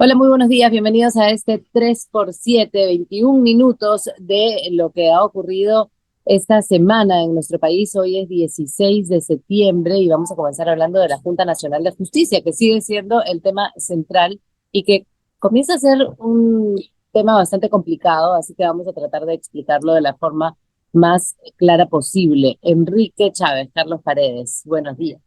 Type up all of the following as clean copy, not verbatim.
Hola, muy buenos días. Bienvenidos a este 3 por 7, 21 minutos de lo que ha ocurrido esta semana en nuestro país. Hoy es 16 de septiembre y vamos a comenzar hablando de la Junta Nacional de Justicia, que sigue siendo el tema central y que comienza a ser un tema bastante complicado, así que vamos a tratar de explicarlo de la forma más clara posible. Enrique Chávez, Carlos Paredes, buenos días.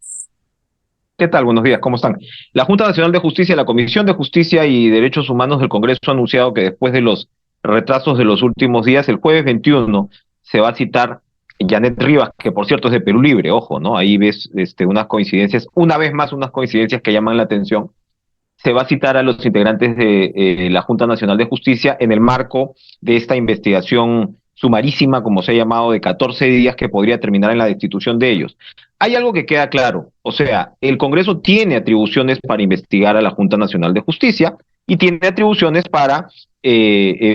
¿Qué tal? Buenos días, ¿cómo están? La Junta Nacional de Justicia, la Comisión de Justicia y Derechos Humanos del Congreso ha anunciado que después de los retrasos de los últimos días, el jueves 21 se va a citar Janet Rivas, que por cierto es de Perú Libre, ojo, ¿no? Ahí ves unas coincidencias, una vez más unas coincidencias que llaman la atención. Se va a citar a los integrantes de la Junta Nacional de Justicia en el marco de esta investigación sumarísima, como se ha llamado, de 14 días que podría terminar en la destitución de ellos. Hay algo que queda claro, o sea, el Congreso tiene atribuciones para investigar a la Junta Nacional de Justicia y tiene atribuciones para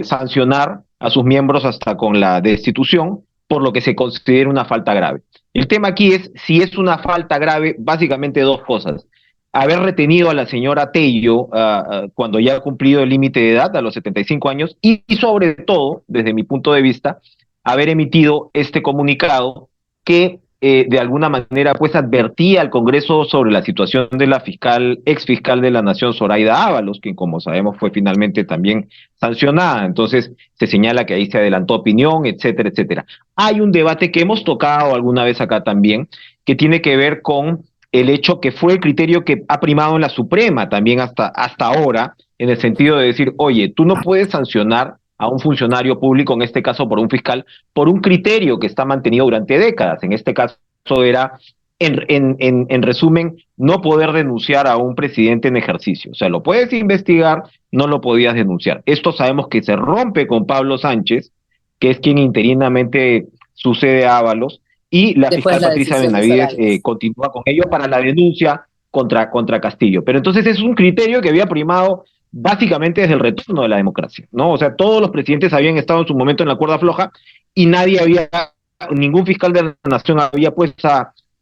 sancionar a sus miembros hasta con la destitución por lo que se considera una falta grave. El tema aquí es si es una falta grave, básicamente dos cosas: haber retenido a la señora Tello cuando ya ha cumplido el límite de edad, a los 75 años, y sobre todo, desde mi punto de vista, haber emitido este comunicado que de alguna manera pues advertía al Congreso sobre la situación de la ex fiscal de la Nación, Zoraida Ábalos, quien como sabemos fue finalmente también sancionada. Entonces se señala que ahí se adelantó opinión, etcétera, etcétera. Hay un debate que hemos tocado alguna vez acá también, que tiene que ver con el hecho que fue el criterio que ha primado en la Suprema también hasta ahora, en el sentido de decir, oye, tú no puedes sancionar a un funcionario público, en este caso por un fiscal, por un criterio que está mantenido durante décadas. En este caso era, en resumen, no poder denunciar a un presidente en ejercicio. O sea, lo puedes investigar, no lo podías denunciar. Esto sabemos que se rompe con Pablo Sánchez, que es quien interinamente sucede a Ábalos, y la Después de fiscal la Patricia decisión de Benavides Zoraida. continúa con ello para la denuncia contra Castillo. Pero entonces es un criterio que había primado básicamente desde el retorno de la democracia, ¿no? O sea, todos los presidentes habían estado en su momento en la cuerda floja y ningún fiscal de la nación había puesto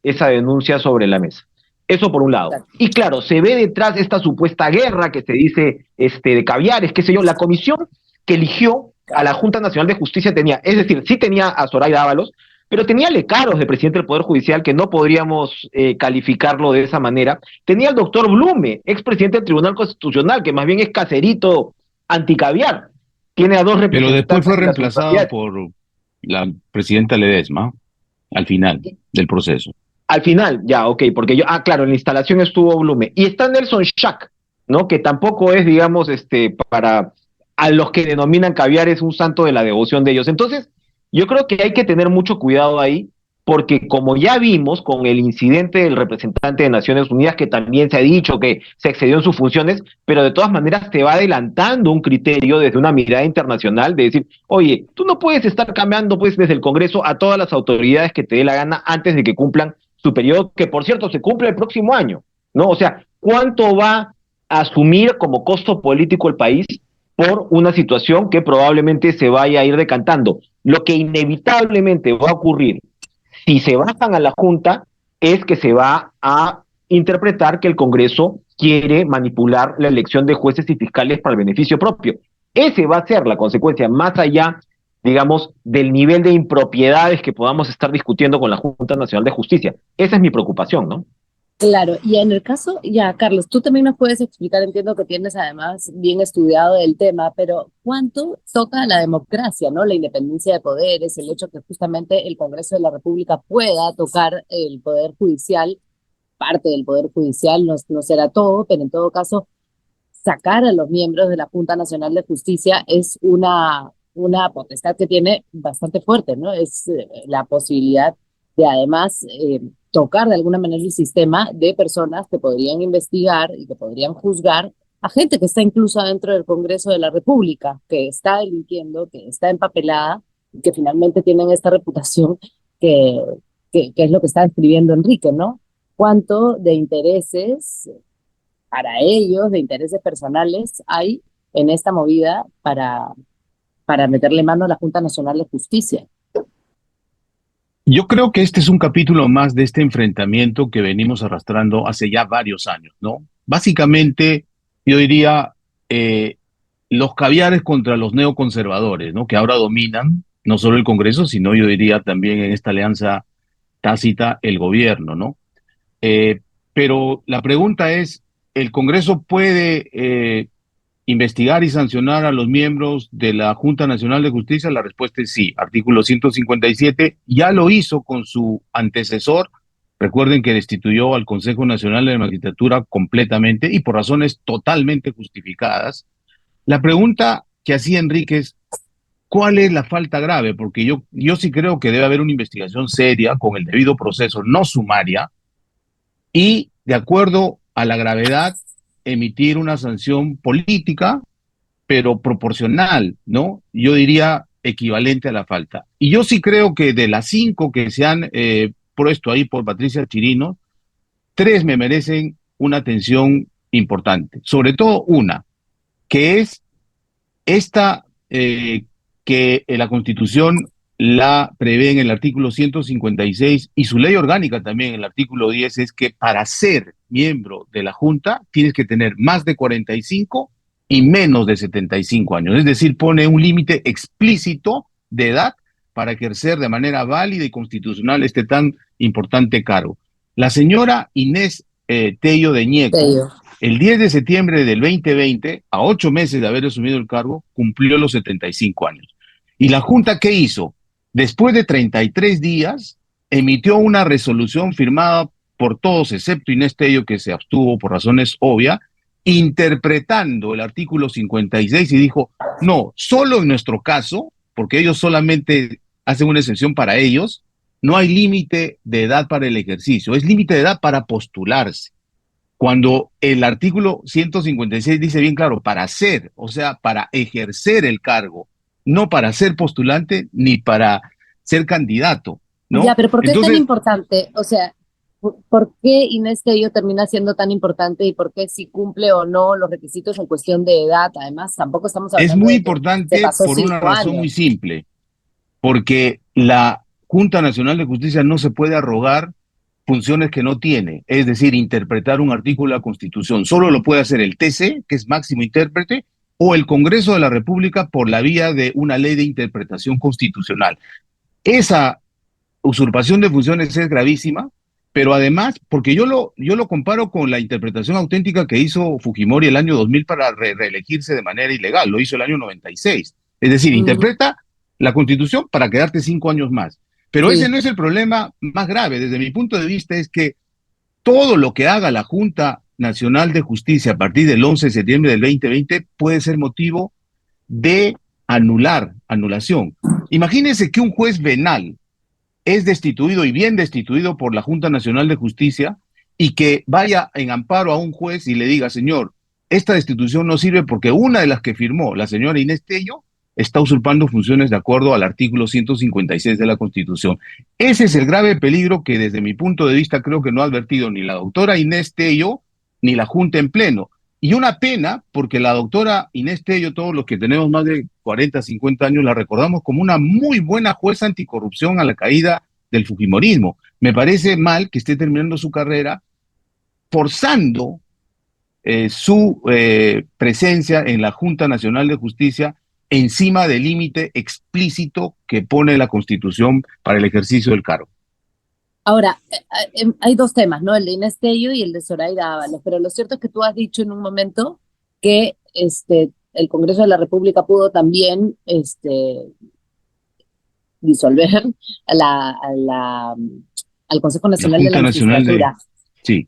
esa denuncia sobre la mesa. Eso por un lado. Y claro, se ve detrás esta supuesta guerra que se dice de caviares, qué sé yo. La comisión que eligió a la Junta Nacional de Justicia tenía, es decir, sí tenía a Zoraida Ábalos, pero tenía lecaros de presidente del Poder Judicial que no podríamos calificarlo de esa manera. Tenía al doctor Blume, expresidente del Tribunal Constitucional, que más bien es caserito anticaviar. Tiene a dos Pero después representantes fue de las reemplazado universidades. por la presidenta Ledesma al final del proceso. Al final, ya, ok, porque claro, en la instalación estuvo Blume. Y está Nelson Schack, ¿no? Que tampoco es, digamos, para a los que denominan caviar, es un santo de la devoción de ellos. Entonces, yo creo que hay que tener mucho cuidado ahí, porque como ya vimos con el incidente del representante de Naciones Unidas, que también se ha dicho que se excedió en sus funciones, pero de todas maneras se va adelantando un criterio desde una mirada internacional de decir, oye, tú no puedes estar cambiando pues desde el Congreso a todas las autoridades que te dé la gana antes de que cumplan su periodo, que por cierto se cumple el próximo año, ¿no? O sea, ¿cuánto va a asumir como costo político el país por una situación que probablemente se vaya a ir decantando? Lo que inevitablemente va a ocurrir si se bajan a la Junta es que se va a interpretar que el Congreso quiere manipular la elección de jueces y fiscales para el beneficio propio. Ese va a ser la consecuencia, más allá, digamos, del nivel de impropiedades que podamos estar discutiendo con la Junta Nacional de Justicia. Esa es mi preocupación, ¿no? Claro, y en el caso, ya, Carlos, tú también nos puedes explicar, entiendo que tienes además bien estudiado el tema, pero ¿cuánto toca la democracia, ¿no? La independencia de poderes, el hecho que justamente el Congreso de la República pueda tocar el Poder Judicial, parte del Poder Judicial, no, no será todo, pero en todo caso, sacar a los miembros de la Junta Nacional de Justicia es una potestad que tiene bastante fuerte, ¿no? Es la posibilidad de además tocar de alguna manera el sistema de personas que podrían investigar y que podrían juzgar a gente que está incluso dentro del Congreso de la República, que está delinquiendo, que está empapelada y que finalmente tienen esta reputación que, que es lo que está escribiendo Enrique, ¿no? ¿Cuánto de intereses para ellos, de intereses personales, hay en esta movida para meterle mano a la Junta Nacional de Justicia? Yo creo que este es un capítulo más de este enfrentamiento que venimos arrastrando hace ya varios años, ¿no? Básicamente, yo diría, eh, los caviares contra los neoconservadores, ¿no? Que ahora dominan no solo el Congreso, sino yo diría también en esta alianza tácita el gobierno, ¿no? Eh, pero la pregunta es, ¿el Congreso puede investigar y sancionar a los miembros de la Junta Nacional de Justicia? La respuesta es sí. Artículo 157 ya lo hizo con su antecesor. Recuerden que destituyó al Consejo Nacional de la Magistratura completamente y por razones totalmente justificadas. La pregunta que hacía Enrique es, ¿cuál es la falta grave? Porque yo sí creo que debe haber una investigación seria con el debido proceso, no sumaria, y de acuerdo a la gravedad, emitir una sanción política pero proporcional, ¿no? Yo diría equivalente a la falta. Y yo sí creo que de las 5 que se han puesto ahí por Patricia Chirino, 3 me merecen una atención importante. Sobre todo una, que es esta que la Constitución la prevé en el artículo 156 y su ley orgánica también en el artículo 10, es que para ser miembro de la Junta tienes que tener más de 45 y menos de 75 años. Es decir, pone un límite explícito de edad para ejercer de manera válida y constitucional este tan importante cargo. La señora Inés Tello de Ñeco, Bello. el 10 de septiembre del 2020, a 8 meses de haber asumido el cargo, cumplió los 75 años. ¿Y la Junta qué hizo? Después de 33 días, emitió una resolución firmada por todos, excepto Inés Tello, que se abstuvo por razones obvias, interpretando el artículo 56 y dijo, no, solo en nuestro caso, porque ellos solamente hacen una excepción para ellos, no hay límite de edad para el ejercicio, es límite de edad para postularse. Cuando el artículo 156 dice bien claro, para ser, o sea, para ejercer el cargo, no para ser postulante ni para ser candidato, Ya, ¿no? pero ¿por qué es tan Entonces, importante? O sea, ¿por qué Inés Tello termina siendo tan importante y por qué si cumple o no los requisitos en cuestión de edad? Además, tampoco estamos es hablando muy de que se importante pasó por una cinco razón muy años. simple, porque la Junta Nacional de Justicia no se puede arrogar funciones que no tiene, es decir, interpretar un artículo de la Constitución. Solo lo puede hacer el TC, que es máximo intérprete, o el Congreso de la República por la vía de una ley de interpretación constitucional. Esa usurpación de funciones es gravísima, pero además, porque yo lo comparo con la interpretación auténtica que hizo Fujimori el año 2000 para reelegirse de manera ilegal, lo hizo el año 96. Es decir, Mm, interpreta la Constitución para quedarte 5 años más. Pero ese sí. no es el problema más grave. Desde mi punto de vista es que todo lo que haga la Junta Nacional de Justicia a partir del 11 de septiembre del 2020 puede ser motivo de anulación. Imagínense que un juez venal es destituido y bien destituido por la Junta Nacional de Justicia y que vaya en amparo a un juez y le diga, señor, esta destitución no sirve porque una de las que firmó, la señora Inés Tello, está usurpando funciones de acuerdo al artículo 156 de la Constitución. Ese es el grave peligro que desde mi punto de vista creo que no ha advertido ni la doctora Inés Tello ni la Junta en pleno. Y una pena porque la doctora Inés Tello, todos los que tenemos más de 40, 50 años, la recordamos como una muy buena jueza anticorrupción a la caída del Fujimorismo. Me parece mal que esté terminando su carrera forzando su presencia en la Junta Nacional de Justicia encima del límite explícito que pone la Constitución para el ejercicio del cargo. Ahora, hay dos temas, ¿no? El de Inés Tello y el de Zoraida Ábalos, pero lo cierto es que tú has dicho en un momento que el Congreso de la República pudo también disolver a al Consejo La Nacional de la Junta Nacional de... Magistratura, Sí,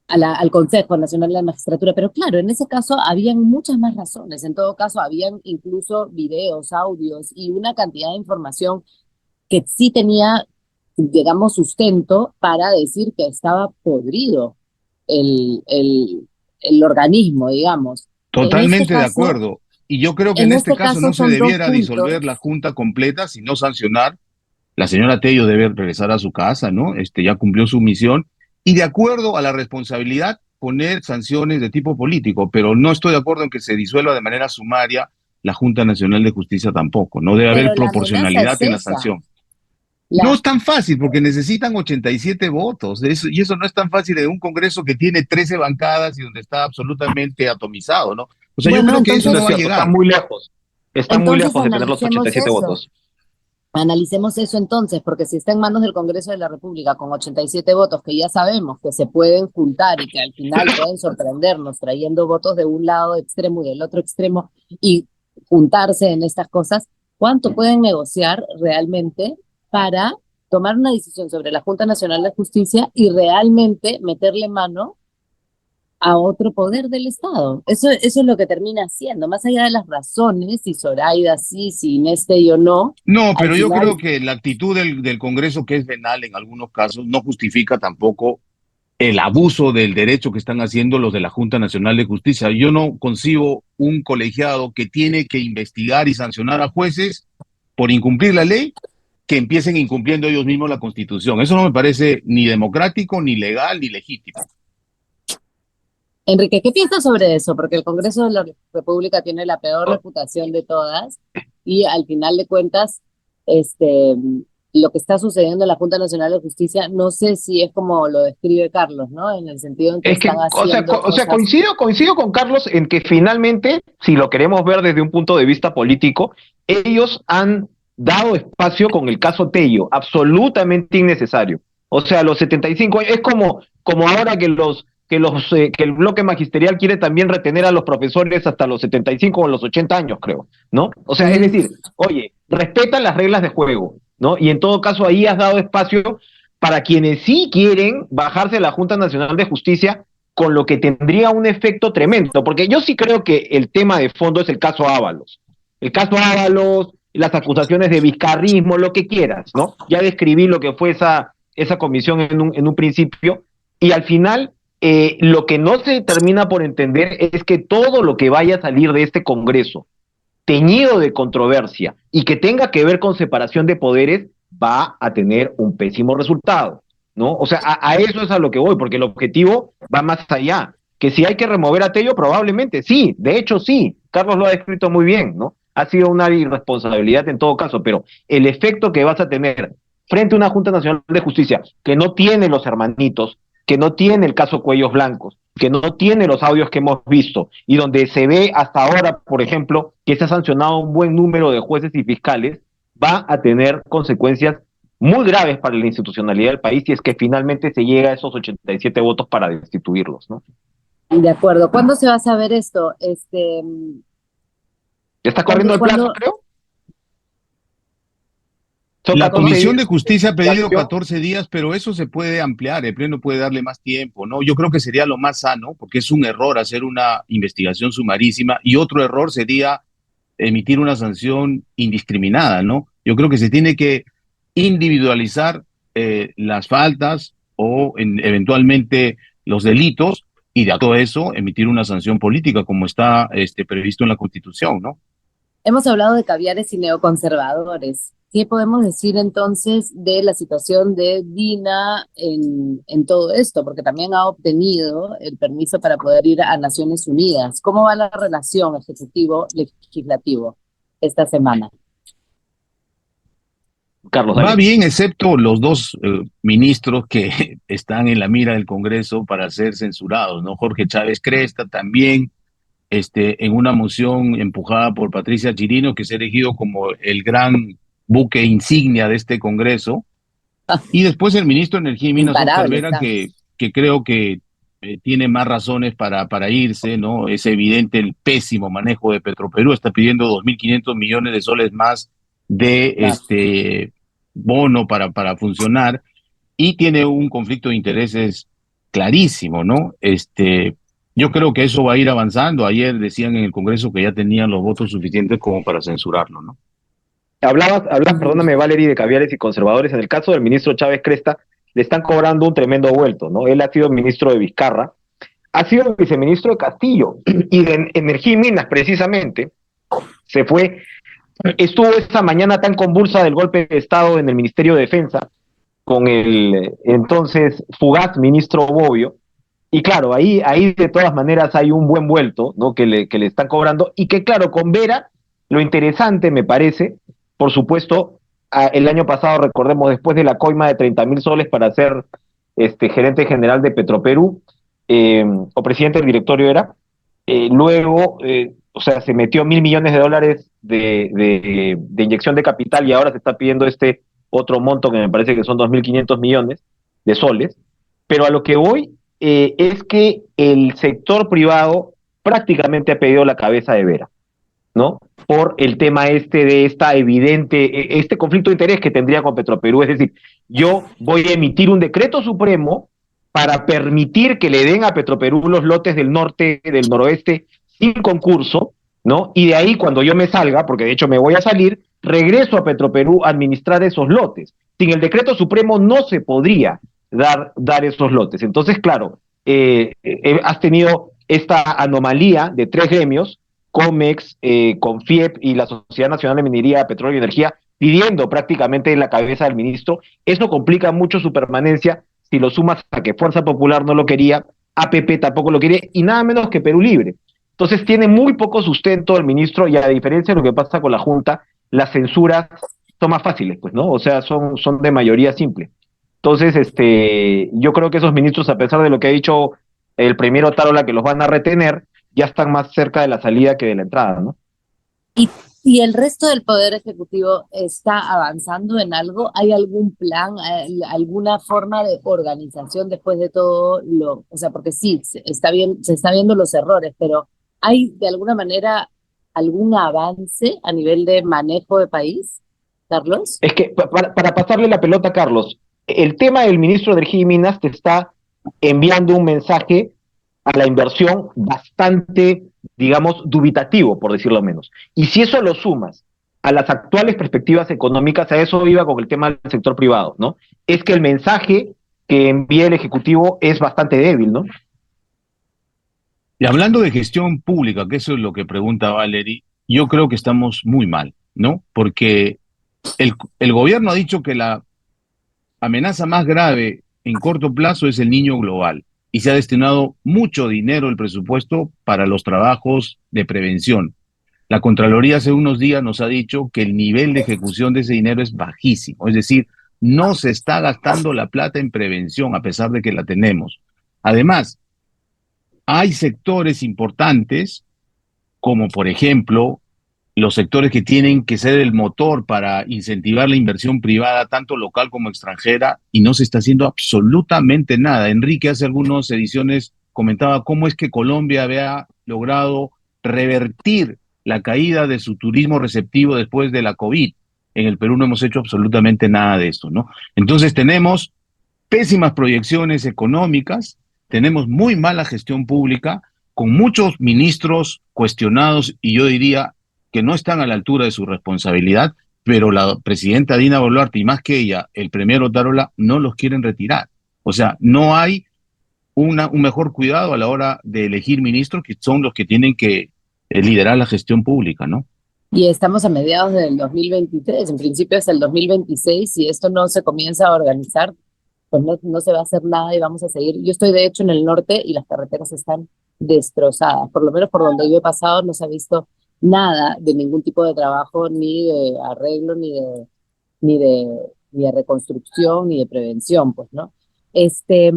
al Consejo Nacional de la Magistratura, pero claro, en ese caso habían muchas más razones, en todo caso habían incluso videos, audios y una cantidad de información que sí tenía, digamos, sustento para decir que estaba podrido el, el, el organismo, digamos. totalmente de acuerdo. Y yo creo que en En este este caso caso no se son dos debiera disolver la puntos. Junta completa, sino sancionar. La señora Tello debe regresar a su casa, ¿no? Ya cumplió su misión. Y de acuerdo a la responsabilidad, poner sanciones de tipo político. Pero no estoy de acuerdo en que se disuelva de manera sumaria la Junta Nacional de Justicia tampoco. No debe haber Pero la amenaza proporcionalidad es en la esa. sanción. No La, es tan fácil porque necesitan 87 votos. Y eso no es tan fácil en un Congreso que tiene 13 bancadas y donde está absolutamente atomizado, ¿no? O sea, yo Bueno, creo que eso Eso no es va a entonces, cierto, llegar. están muy entonces lejos de tener los analicemos 87 eso. votos. Analicemos eso entonces, porque si está en manos del Congreso de la República con 87 votos que ya sabemos que se pueden juntar y que al final pueden sorprendernos trayendo votos de un lado extremo y del otro extremo y juntarse en estas cosas, ¿cuánto pueden negociar realmente para tomar una decisión sobre la Junta Nacional de Justicia y realmente meterle mano a otro poder del Estado? Eso es lo que termina haciendo, más allá de las razones, si Zoraida sí, si Inés o no, No, al pero yo final. creo que la actitud del Congreso, que es venal en algunos casos, no justifica tampoco el abuso del derecho que están haciendo los de la Junta Nacional de Justicia. Yo no concibo un colegiado que tiene que investigar y sancionar a jueces por incumplir la ley, que empiecen incumpliendo ellos mismos la Constitución. Eso no me parece ni democrático, ni legal, ni legítimo. Enrique, ¿qué piensas sobre eso? Porque el Congreso de la República tiene la peor Oh, reputación de todas y al final de cuentas, este, lo que está sucediendo en la Junta Nacional de Justicia, no sé si es como lo describe Carlos, ¿no? En el sentido en que Es están que, haciendo o sea, cosas. coincido con Carlos en que finalmente, si lo queremos ver desde un punto de vista político, ellos han dado espacio con el caso Tello, absolutamente innecesario. O sea, los 75 es como ahora que el bloque magisterial quiere también retener a los profesores hasta los 75 o los 80 años, creo, ¿no? O sea, es Ujú. decir, oye, respeta las reglas de juego, ¿no? Y en todo caso ahí has dado espacio para quienes sí quieren bajarse a la Junta Nacional de Justicia, con lo que tendría un efecto tremendo, porque yo sí creo que el tema de fondo es el caso Ábalos. El caso Ábalos, las acusaciones de vizcarrismo, lo que quieras, ¿no? Ya describí lo que fue esa comisión en un principio, y al final lo que no se termina por entender es que todo lo que vaya a salir de este Congreso, teñido de controversia y que tenga que ver con separación de poderes, va a tener un pésimo resultado, ¿no? O sea, a eso es a lo que voy, porque el objetivo va más allá. Que si hay que remover a Tello, probablemente sí, de hecho sí, Carlos lo ha descrito muy bien, ¿no? Ha sido una irresponsabilidad en todo caso, pero el efecto que vas a tener frente a una Junta Nacional de Justicia que no tiene los hermanitos, que no tiene el caso Cuellos Blancos, que no tiene los audios que hemos visto y donde se ve hasta ahora, por ejemplo, que se ha sancionado un buen número de jueces y fiscales, va a tener consecuencias muy graves para la institucionalidad del país si es que finalmente se llega a esos 87 votos para destituirlos, ¿no? De acuerdo. ¿Cuándo se va a saber esto? Ya está corriendo ¿Cuándo, el plazo, cuándo, creo. Son La 14 Comisión días de Justicia ha de pedido acción. 14 días, pero eso se puede ampliar, el Pleno puede darle más tiempo, ¿no? Yo creo que sería lo más sano, porque es un error hacer una investigación sumarísima y otro error sería emitir una sanción indiscriminada, ¿no? Yo creo que se tiene que individualizar las faltas o eventualmente los delitos y de todo eso emitir una sanción política como está previsto en la Constitución, ¿no? hemos hablado de caviares y neoconservadores? ¿Qué podemos decir entonces de la situación de Dina en todo esto? Porque también ha obtenido el permiso para poder ir a Naciones Unidas. ¿Cómo va la relación ejecutivo-legislativo esta semana? Carlos, Va dale. bien, excepto los dos ministros que están en la mira del Congreso para ser censurados, ¿no? Jorge Chávez Cresta también, en una moción empujada por Patricia Chirino, que se ha elegido como el gran buque insignia de este Congreso. Y después el ministro de Energía y Minas, Oscar Imparable Vera, está. que creo que tiene más razones para irse, ¿no? Es evidente el pésimo manejo de Petroperú, está pidiendo 2.500 millones de soles más de Claro. bono para funcionar y tiene un conflicto de intereses clarísimo, ¿no? Yo creo que eso va a ir avanzando. Ayer decían en el Congreso que ya tenían los votos suficientes como para censurarlo, ¿no? Hablas, Ujú. perdóname, Valery, de caviares y conservadores. En el caso del ministro Chávez Cresta, le están cobrando un tremendo vuelto, ¿no? Él ha sido ministro de Vizcarra, ha sido viceministro de Castillo y de Energía y Minas, precisamente. Se fue, estuvo esa mañana tan convulsa del golpe de Estado en el Ministerio de Defensa con el entonces fugaz ministro Bobbio. Y claro, ahí de todas maneras hay un buen vuelto, ¿no? Que le están cobrando. Y que claro, con Vera, lo interesante me parece, por supuesto, el año pasado, recordemos, después de la coima de 30.000 soles para ser gerente general de Petroperú, o presidente del directorio era, luego, o sea, se metió $1.000 millones de inyección de capital y ahora se está pidiendo este otro monto que me parece que son 2.500 millones de soles. Pero a lo que voy es que el sector privado prácticamente ha pedido la cabeza de Vera, ¿no? Por el tema de esta evidente, este conflicto de interés que tendría con Petroperú. Es decir, yo voy a emitir un decreto supremo para permitir que le den a Petroperú los lotes del norte, del noroeste, sin concurso, ¿no? Y de ahí, cuando yo me salga, porque de hecho me voy a salir, regreso a Petroperú a administrar esos lotes. Sin el decreto supremo no se podría dar esos lotes. Entonces, claro, has tenido esta anomalía de tres gremios, COMEX, CONFIEP y la Sociedad Nacional de Minería, Petróleo y Energía, pidiendo prácticamente en la cabeza del ministro. Eso complica mucho su permanencia si lo sumas a que Fuerza Popular no lo quería, APP tampoco lo quería, y nada menos que Perú Libre. Entonces tiene muy poco sustento el ministro, y a diferencia de lo que pasa con la Junta, las censuras son más fáciles, pues, ¿no? O sea, son de mayoría simple. Entonces, yo creo que esos ministros, a pesar de lo que ha dicho el primero Tarola, que los van a retener, ya están más cerca de la salida que de la entrada, ¿no? ¿Y, y el resto del Poder Ejecutivo está avanzando en algo? ¿Hay algún plan, alguna forma de organización después de todo lo, o sea, porque sí, está bien, se está viendo los errores, pero ¿hay de alguna manera algún avance a nivel de manejo de país, Carlos? Es que para pasarle la pelota a Carlos, el tema del ministro de Energía y Minas te está enviando un mensaje a la inversión bastante, digamos, dubitativo, por decirlo menos. Y si eso lo sumas a las actuales perspectivas económicas, a eso iba con el tema del sector privado, ¿no? Es que el mensaje que envía el Ejecutivo es bastante débil, ¿no? Y hablando de gestión pública, que eso es lo que pregunta Valerie, yo creo que estamos muy mal, ¿no? Porque el gobierno ha dicho que la amenaza más grave en corto plazo es el niño global y se ha destinado mucho dinero el presupuesto para los trabajos de prevención. La Contraloría hace unos días nos ha dicho que el nivel de ejecución de ese dinero es bajísimo, es decir, no se está gastando la plata en prevención a pesar de que la tenemos. Además, hay sectores importantes, como por ejemplo los sectores que tienen que ser el motor para incentivar la inversión privada, tanto local como extranjera, y no se está haciendo absolutamente nada. Enrique hace algunas ediciones comentaba cómo es que Colombia había logrado revertir la caída de su turismo receptivo después de la COVID. En el Perú no hemos hecho absolutamente nada de esto, ¿no? Entonces tenemos pésimas proyecciones económicas, tenemos muy mala gestión pública, con muchos ministros cuestionados y yo diría que no están a la altura de su responsabilidad, pero la presidenta Dina Boluarte y más que ella, el premier Otárola, no los quieren retirar. O sea, no hay un mejor cuidado a la hora de elegir ministros que son los que tienen que liderar la gestión pública, ¿no? Y estamos a mediados del 2023, en principio es el 2026, si esto no se comienza a organizar, pues no se va a hacer nada y vamos a seguir. Yo estoy de hecho en el norte y las carreteras están destrozadas, por lo menos por donde yo he pasado no se ha visto nada de ningún tipo de trabajo, ni de arreglo, ni de, ni de reconstrucción, ni de prevención, pues, ¿no? Este,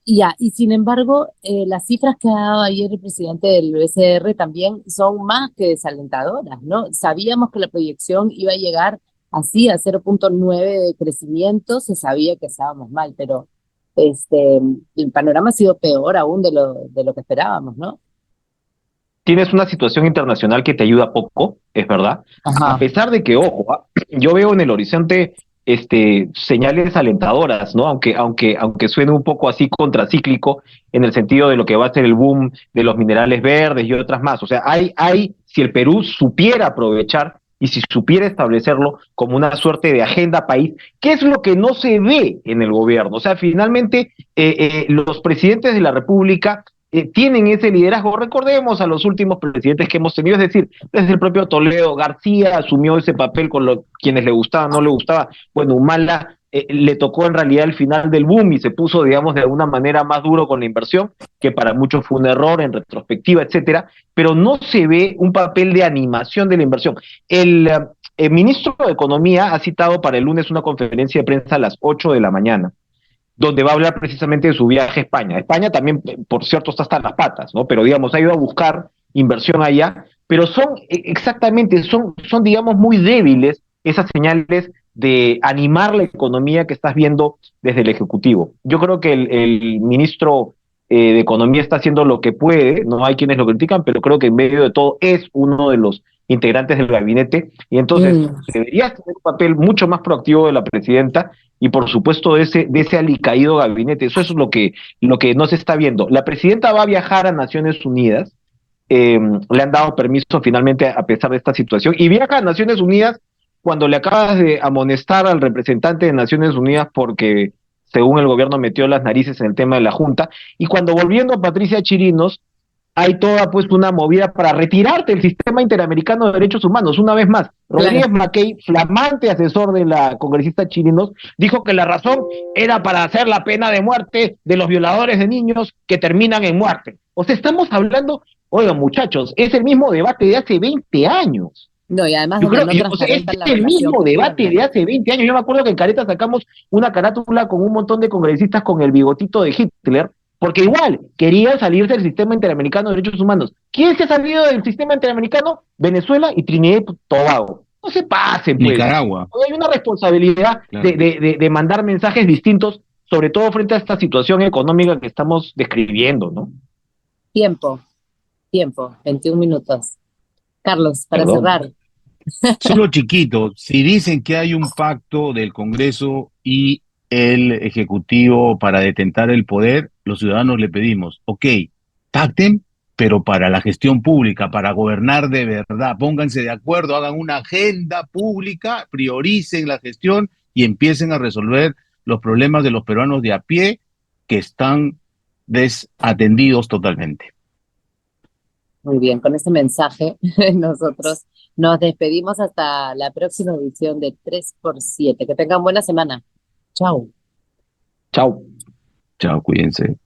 y sin embargo, las cifras que ha dado ayer el presidente del BCR también son más que desalentadoras, ¿no? Sabíamos que la proyección iba a llegar así a 0,9 de crecimiento, se sabía que estábamos mal, pero el panorama ha sido peor aún de lo que esperábamos, ¿no? Tienes una situación internacional que te ayuda poco, es verdad, a Ajá. pesar de que, ojo, yo veo en el horizonte señales alentadoras, ¿no? Aunque suene un poco así contracíclico en el sentido de lo que va a ser el boom de los minerales verdes y otras más. O sea, si el Perú supiera aprovechar y si supiera establecerlo como una suerte de agenda país, ¿qué es lo que no se ve en el gobierno? O sea, finalmente los presidentes de la República tienen ese liderazgo. Recordemos a los últimos presidentes que hemos tenido, es decir, desde el propio Toledo, García asumió ese papel con quienes le gustaba, no le gustaba. Bueno, Humala le tocó en realidad el final del boom y se puso, digamos, de alguna manera más duro con la inversión, que para muchos fue un error en retrospectiva, etcétera, pero no se ve un papel de animación de la inversión. El ministro de Economía ha citado para el lunes una conferencia de prensa a las 8 de la mañana, donde va a hablar precisamente de su viaje a España. España también, por cierto, está hasta las patas, ¿no? Pero, digamos, ha ido a buscar inversión allá, pero son exactamente, son digamos muy débiles esas señales de animar la economía que estás viendo desde el Ejecutivo. Yo creo que el ministro de Economía está haciendo lo que puede, no hay quienes lo critican, pero creo que en medio de todo es uno de los integrantes del gabinete, y entonces Mm. debería tener un papel mucho más proactivo de la presidenta y por supuesto de ese alicaído gabinete. Eso es lo que no se está viendo. La presidenta va a viajar a Naciones Unidas, le han dado permiso finalmente a pesar de esta situación, y viaja a Naciones Unidas cuando le acabas de amonestar al representante de Naciones Unidas porque, según el gobierno, metió las narices en el tema de la Junta, y cuando volviendo a Patricia Chirinos, hay toda pues una movida para retirarte del sistema interamericano de derechos humanos. Una vez más, Claro. Rodríguez Mackey, flamante asesor de la congresista Chirinos, dijo que la razón era para hacer la pena de muerte de los violadores de niños que terminan en muerte. O sea, estamos hablando, oigan muchachos, es el mismo debate de hace 20 años. No, y además Yo donde creo, no o sea, es transparentan la el relación mismo con debate Diana. de hace 20 años. Yo me acuerdo que en Careta sacamos una carátula con un montón de congresistas con el bigotito de Hitler, porque igual querían salirse del sistema interamericano de derechos humanos. ¿Quién se ha salido del sistema interamericano? Venezuela y Trinidad y Tobago. No se pasen, pues. Nicaragua, Hoy hay una responsabilidad claro. de mandar mensajes distintos, sobre todo frente a esta situación económica que estamos describiendo, ¿no? Tiempo, tiempo, 21 minutos. Carlos, para Perdón. cerrar. Solo chiquito, si dicen que hay un pacto del Congreso y el Ejecutivo para detentar el poder, los ciudadanos le pedimos, ok, pacten, pero para la gestión pública, para gobernar de verdad, pónganse de acuerdo, hagan una agenda pública, prioricen la gestión y empiecen a resolver los problemas de los peruanos de a pie que están desatendidos totalmente. Muy bien, con este mensaje nosotros nos despedimos hasta la próxima edición de 3x7. Que tengan buena semana. Chao. Chao. Chao, cuídense.